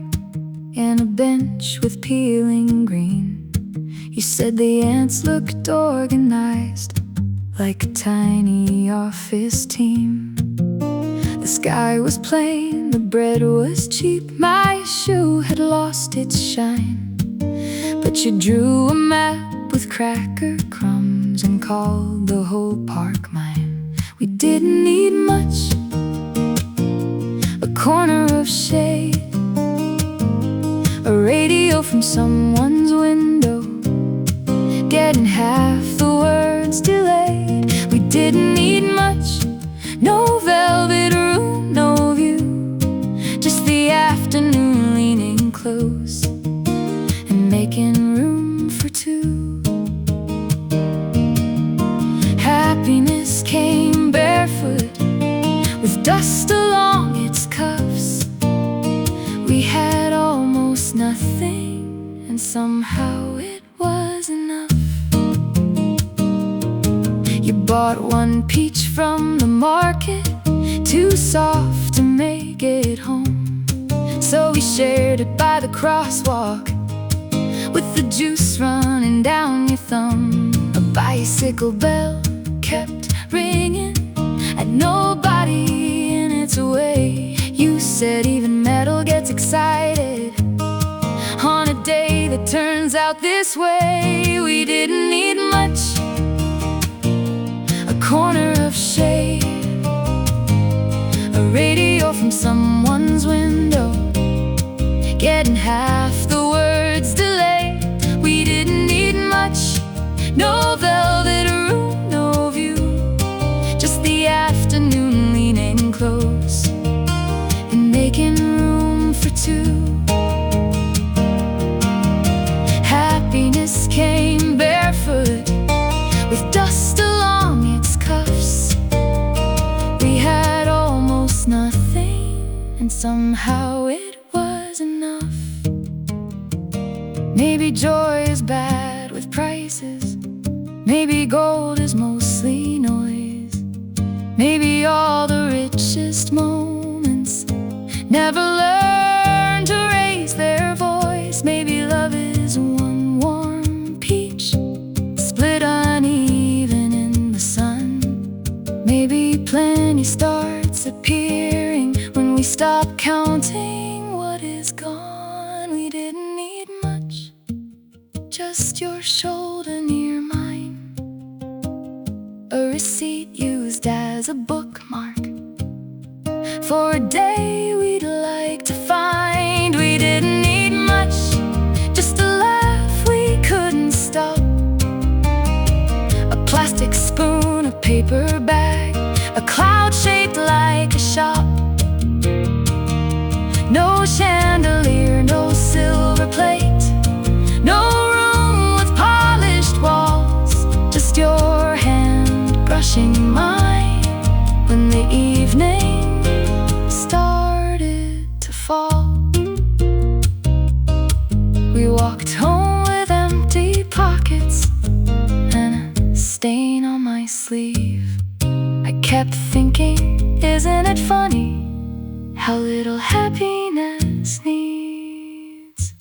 and a bench with peeling green. You said the ants looked organized, like a tiny office team. The sky was plain, the bread was cheap. My shoe had lost its shine, but you drew a map with cracker crumbs and called the whole park mine. We didn't need much, a corner of shade, a radio from someone's window, getting half the words delayed. We didn't need much, no velvet room, no view, just the afternoon leaning close and making room for 2. Happiness came barefoot with dust along its cuffs. We had almost nothing, and somehow it was enough. You bought 1 peach from the market, too soft to make it home, so we shared it by the crosswalk, with the juice running down your thumb. A bicycle bell kept ringing, and nobody in its way. You said even metal gets excited on a day that turns out this way. We didn't need much, a corner of shade, a radio from someone's window, getting half the words delayed. We didn't need much, no velvet room, no view, just the afternoon leaning close and making room for two. Happiness came barefoot with dust along its cuffs. We had almost nothing, and somehow it was enough. Maybe joy is bad with prices, maybe gold is mostly noise, maybe all the richest moments never learn to raise their voice. Maybe love is one warm peach split uneven in the sun. Maybe plenty starts appearing when we stop counting what is gone. We didn't need much, just your shoulder near mine, a receipt used as a bookmark for a day we'd like to find. We didn't need much, just a laugh we couldn't stop, a plastic spoon, a paper bag, a cloud shaped like a shop. No chandelier, no silver plate, no room with polished walls, just your hand brushing mine when the evening started to fall. We walked home with empty pockets and a stain on my sleeve. I kept thinking, isn't it funny how little happiness needs?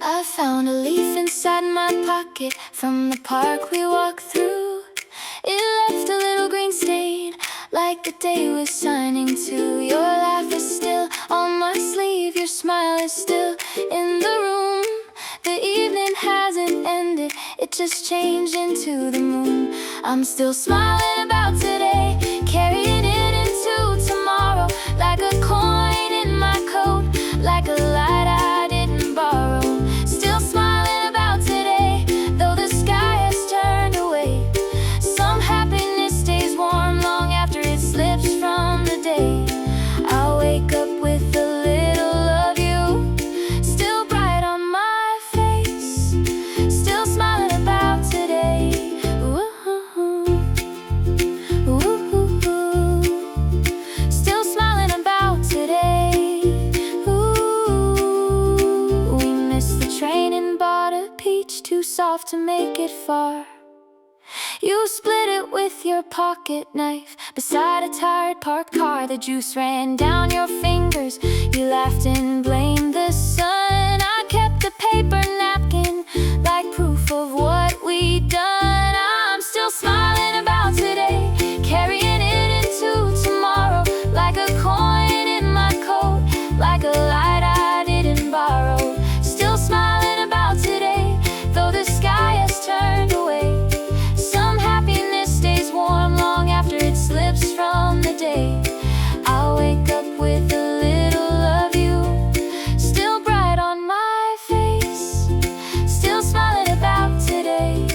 I found a leaf inside my pocket from the park we walked through. It left a little green stain, like the day was shining too. Your laugh is still on my sleeve, your smile is still in the room. The evening hasn't ended, it just changed into the moon. I'm still smiling about today, carrying it into tomorrow, like a coin in my coat, like a light I didn't borrow. Still smiling about today, though the sky has turned away. Some happiness stays warm long after it slips from the day. I'll wake up with a little of you still bright on my face, still smiling about today. Still smiling about today. We missed the train and bought a peach too soft to make it far. You split it with your pocket knife beside a tired parked car. The juice ran down your fingers, you laughed and blamed the sun. I kept a paper napkin like proof of what we'd done. I'm still smiling about today, carrying it into tomorrow, like a coin in my coat, like a light I didn't borrow. Still smiling about today, though the sky has turned away. Some happiness stays warm long after it slips from the day. I'll wake up with a little of you still bright on my face, still smiling about today.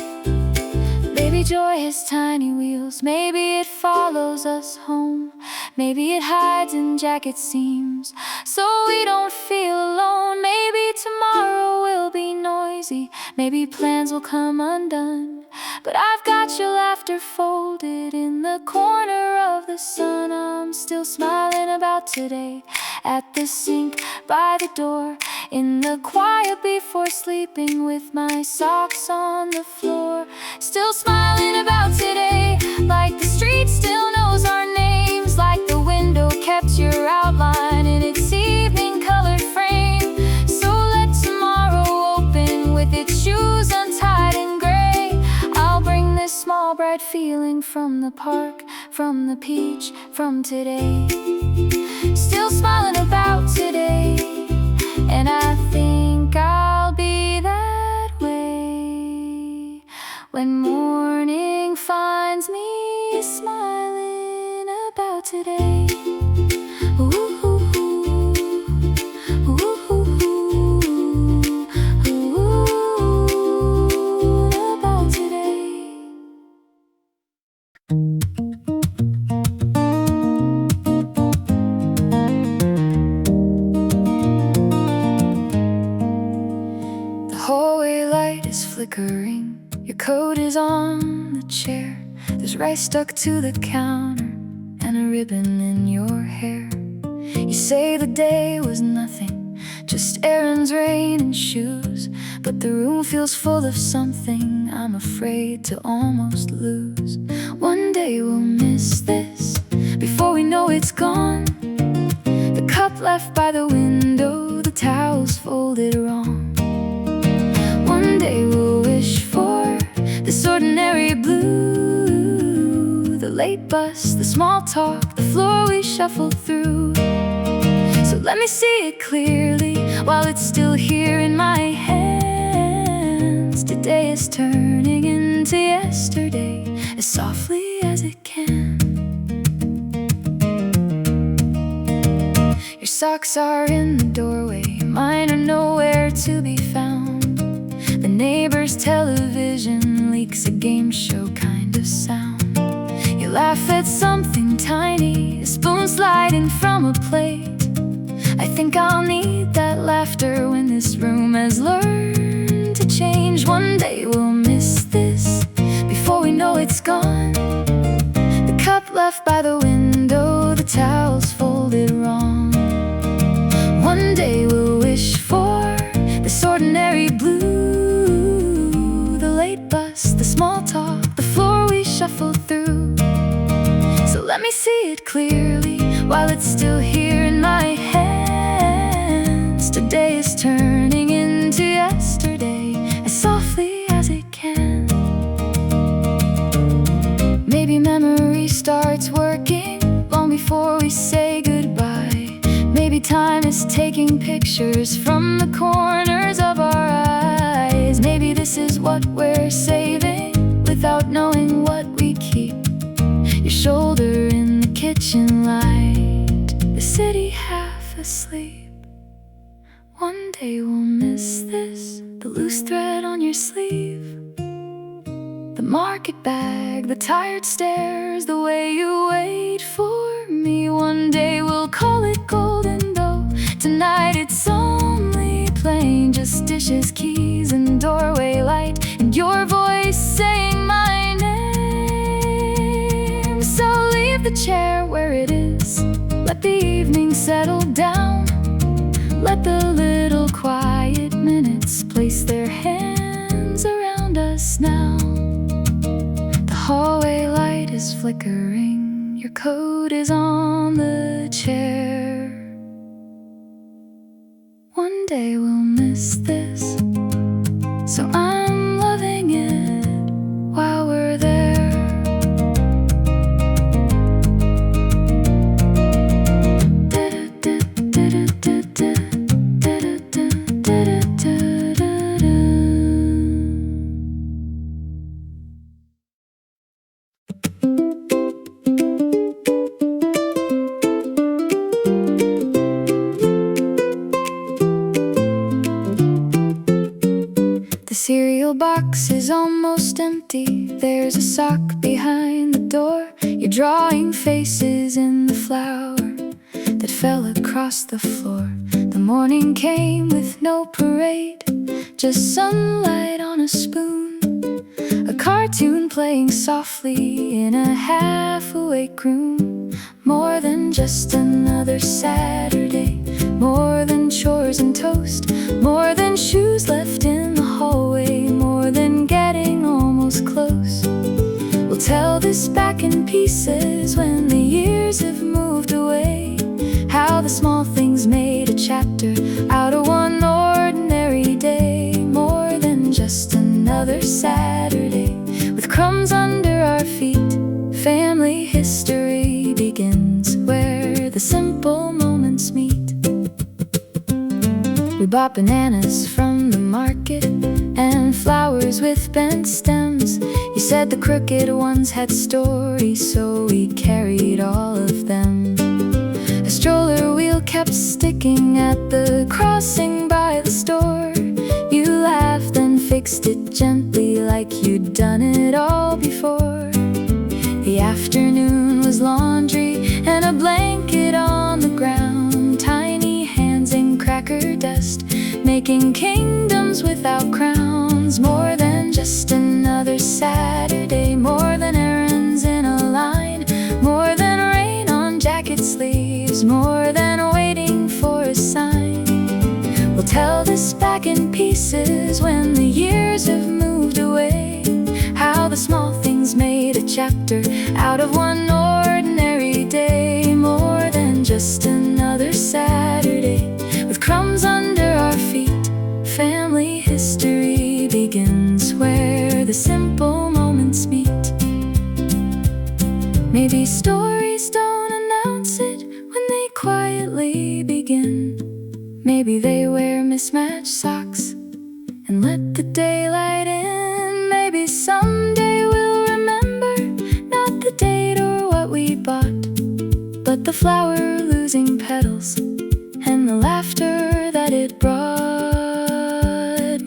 Baby joy has tiny wheels, maybe it follows us home, maybe it hides in jacket seams so we don't feel alone. Maybe tomorrow will be noisy, maybe plans will come undone, but I've got your laughter folded in the corner of the sun. I'm still smiling about today, at the sink, by the door, in the quiet before sleeping with my socks on the floor. Still smiling about today, like the street still knows our names, like the window kept your outline in its evening colored frame. So let tomorrow open with its shoes untied and gray. I'll bring this small bright feeling from the park, from the peach, from today. Still smiling about today, and I think I'll be that way when morning finds me smiling about today. Ooh, ooh, ooh, ooh, ooh, ooh, about today. Hallway light is flickering, your coat is on the chair. There's rice stuck to the counter and a ribbon in your hair. You say the day was nothing, just errands, rain, and shoes, but the room feels full of something I'm afraid to almost lose. One day we'll miss this before we know it's gone. The cup left by the window, the towels folded wrong. One day we'll wish for this ordinary blue, the late bus, the small talk, the floor we shuffled through. So let me see it clearly while it's still here in my hands. Today is turning into yesterday as softly as it can. Your socks are in the doorway, mine are nowhere to be found. The neighbor's television leaks a game show kind of sound. You laugh at something tiny, a spoon sliding from a plate. I think I'll need that laughter when this room has learned to change. One day we'll miss this before we know it's gone. The cup left by the window, the towels folded wrong. One day we'll wish for this ordinary blue, the late bus, the small talk, the floor we shuffled through. So let me see it clearly while it's still here in my hands. Today is turning into yesterday as softly as it can. Maybe memory starts working long before we say goodbye. Maybe time is taking pictures from the corners of our eyes. Maybe this is what we're saving without knowing what we keep. Your shoulder in the kitchen light, the city half asleep. One day we'll miss this, the loose thread on your sleeve, the market bag, the tired stares, the way you wait for me. One day we'll call it golden, though tonight it's only plain. Just dishes, keys, and doorway light, and your voice saying my name. So leave the chair where it is, let the evening settle down. Let the little quiet minutes place their hands around us now. The hallway light is flickering, your coat is on the chair. One day we'll miss this, so I'm loving it while we're there. The cereal box is almost empty. There's a sock behind the door. You're drawing faces in the flour that fell across the floor. The morning came with no parade, just sunlight on a spoon, a cartoon playing softly in a half-awake room. More than just another Saturday, more than chores and toast, more than shoes left in the hallway, more than getting almost close. We'll tell this back in pieces when the years have moved away, how the small things made a chapter out of one ordinary day, more than just another Saturday with crumbs under our feet. Family history begins where the simple moments meet. We bought bananas from the market and flowers with bent stems. You said the crooked ones had stories, so we carried all of them. A stroller wheel kept sticking at the crossing by the store. You laughed and fixed it gently like you'd done it all before. The afternoon was laundry and a blanket on the ground, tiny hands in cracker dust, making kingdoms without crowns. More than just another Saturday, more than errands in a line, more than rain on jacket sleeves, more than waiting for a sign. We'll tell this back in pieces when the years have moved away, how the small things made a chapter out of one ordinary day, more than just another Saturday with crumbs under our feet. Family history begins where the simple moments meet. Maybe stories don't announce it when they quietly begin. Maybe they wear mismatched socks and let the daylight in. Maybe someday we'll remember not the date or what we bought, but the flower losing petals and the laughter that it brought.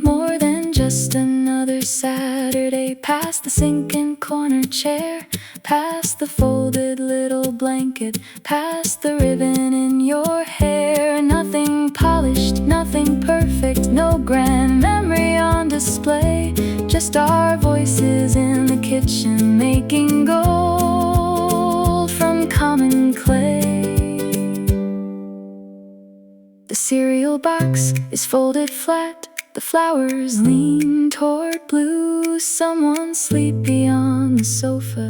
More than just another Saturday, past the sinking corner chair, past the folded little blanket, past the ribbon in your hair. Nothing polished, nothing perfect, no grand memory on display, just our voices in the kitchen making gold from common clay. The cereal box is folded flat, the flowers lean toward blue. Someone sleepy on the sofa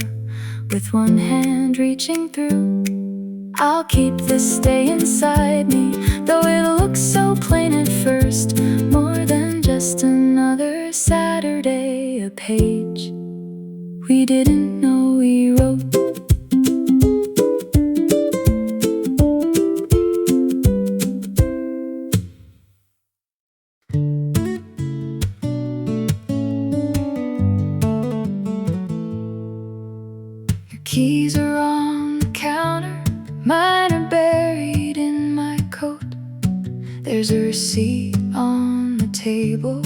with one hand reaching through. I'll keep this day inside me, though it looks so plain at first. More than just another Saturday, a page we didn't know we wrote. Keys are on the counter, mine are buried in my coat. There's a receipt on the table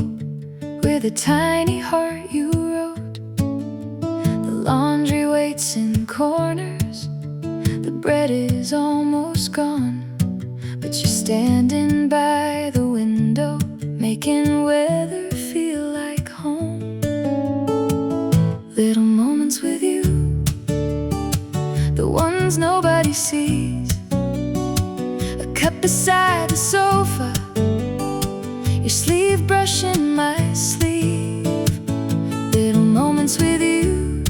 with a tiny heart you wrote. The laundry waits in corners, the bread is almost gone, but you're standing by the window, making weather feel like home. Little moments with you, the ones nobody sees. A cup beside the sofa, your sleeve brushing my sleeve. Little moments with you,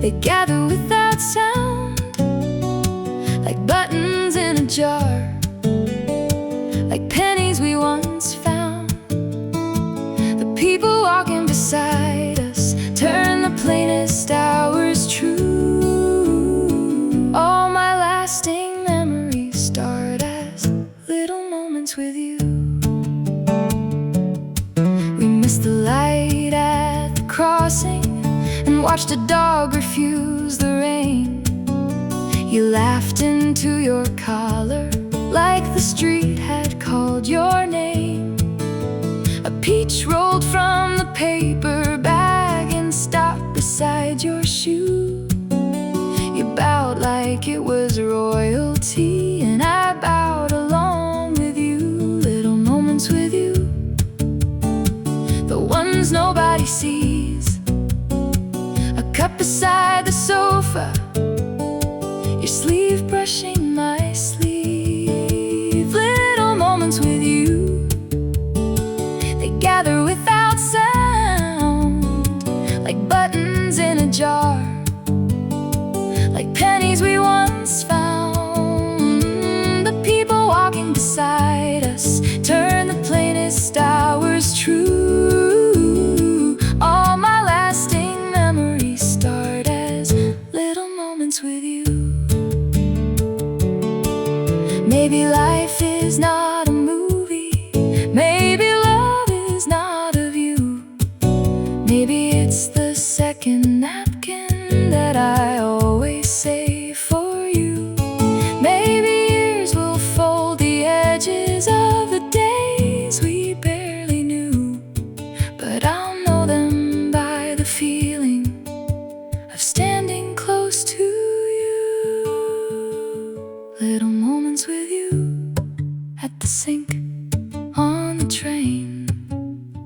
they gather without sound, like buttons in a jar, like pennies we once found. The people walking beside us turn the plainest hours true. All my lasting memories start as little moments with you. We missed the light at the crossing and watched a dog refuse the rain. You laughed into your collar like the street had called your name. A peach rolled from the paper bag and stopped beside your shoe. You bowed like it was royalty, and I bowed along with you. Little moments with you, the ones nobody sees. A cup beside the sofa, your sleeve brushing my sleeve. Maybe life is not a movie. Maybe love is not a view. Maybe it's the second napkin that I always save for you. Maybe years will fold the edges of the days we barely knew, but I'll know them by the feeling of standing close to you. Little moments with you at the sink, on the train,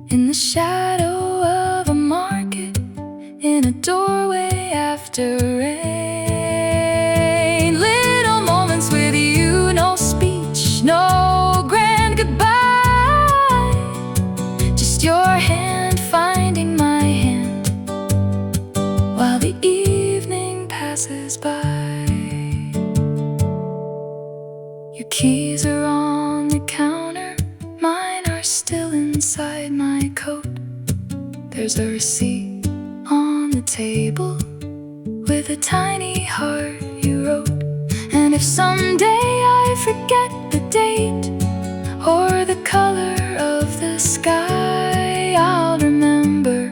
in the shadow of a market, in a doorway after rain. Little moments with you, no speech, no grand goodbye, just your hand finding my hand while the evening passes by. Your keys are on the counter, mine are still inside my coat. There's a receipt on the table with a tiny heart you wrote. And if someday I forget the date or the color of the sky, I'll remember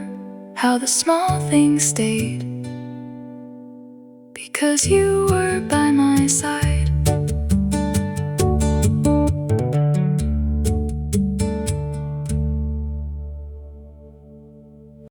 how the small things stayed, because you were by my side.